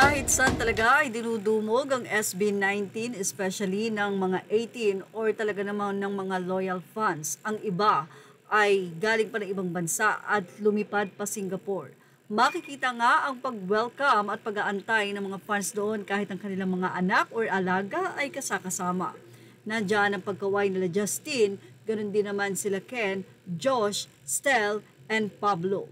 Kahit saan talaga ay dinudumog ang SB19, especially ng mga 18 or talaga naman ng mga loyal fans. Ang iba ay galing pa ng ibang bansa at lumipad pa Singapore. Makikita nga ang pag-welcome at pag-aantay ng mga fans doon kahit ang kanilang mga anak or alaga ay kasakasama. Nandiyan ang pagkaway nila Justin, ganun din naman sila Ken, Josh, Stel, and Pablo.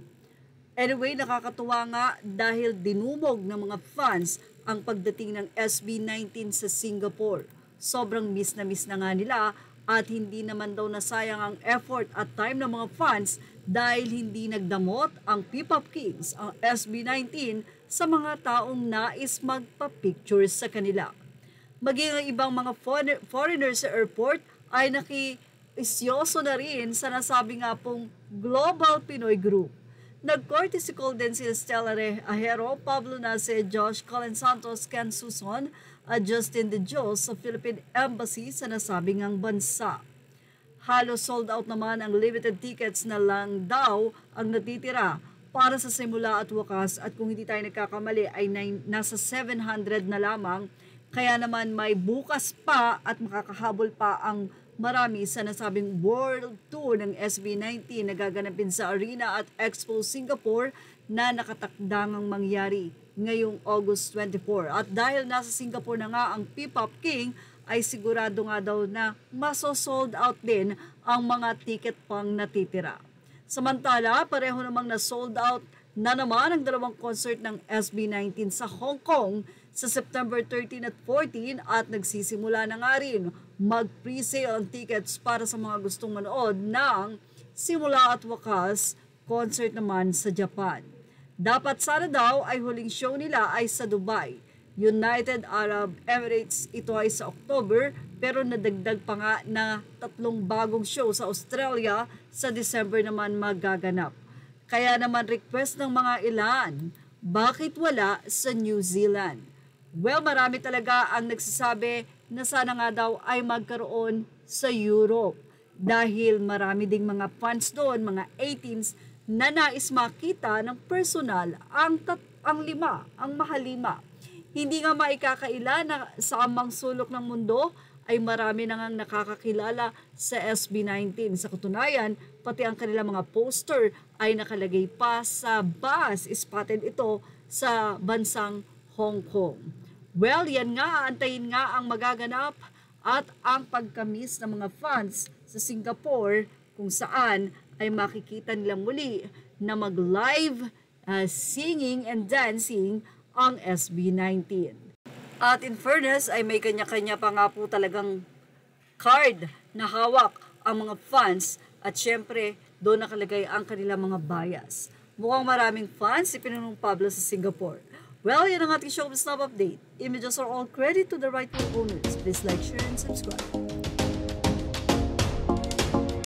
Anyway, nakakatuwa nga dahil dinumog ng mga fans ang pagdating ng SB19 sa Singapore. Sobrang miss na nga nila at hindi naman daw nasayang ang effort at time ng mga fans dahil hindi nagdamot ang P-Pop Kings, ang SB19, sa mga taong nais magpa-picture sa kanila. Maging ang ibang mga foreigners sa airport ay naki-isyoso na rin sa nasabi nga pong Global Pinoy Group. Nag-courtesy call din si Stella Ahero, Pablo Nase, Josh, Colin Santos, Ken Suson at Justin De Dios sa Philippine Embassy sa nasabing ang bansa. Halos sold out naman ang limited tickets na lang daw ang natitira para sa simula at wakas at kung hindi tayo nagkakamali ay nasa 700 na lamang. Kaya naman may bukas pa at makakahabol pa ang marami sa nasabing World Tour ng SB19 na gaganapin sa Arena at Expo Singapore na nakatakdangang mangyari ngayong August 24. At dahil nasa Singapore na nga ang P-Pop King, ay sigurado nga daw na maso-sold out din ang mga ticket pang natitira. Samantala, pareho namang na-sold out na naman ang dalawang concert ng SB19 sa Hong Kong sa September 13 at 14 at nagsisimula na nga rin mag-pre-sale ang tickets para sa mga gustong manood ng simula at wakas concert naman sa Japan. Dapat sana daw ay huling show nila ay sa Dubai, United Arab Emirates. Ito ay sa October pero nadagdag pa nga na 3 bagong show sa Australia sa December naman magaganap. Kaya naman request ng mga ilan, bakit wala sa New Zealand? Well, marami talaga ang nagsasabi na sana nga daw ay magkaroon sa Europe dahil marami ding mga fans doon, mga 18s, na nais makita ng personal ang mahalima. Hindi nga maikakaila na sa amang sulok ng mundo ay marami na ngang nakakakilala sa SB19. Sa katunayan, pati ang kanilang mga poster ay nakalagay pa sa bus. Spotted ito sa bansang Hong Kong. Well, yan nga, antayin nga ang magaganap at ang pagkamis ng mga fans sa Singapore kung saan ay makikita nilang muli na mag-live singing and dancing ang SB19. At in fairness ay may kanya-kanya pa nga po talagang card na hawak ang mga fans at syempre doon nakalagay ang kanilang mga bias. Mukhang maraming fans si Pinunong Pablo sa Singapore. Well, yan ang ating showbiz snap update. Images are all credit to the rightful owners. Please like, share, and subscribe.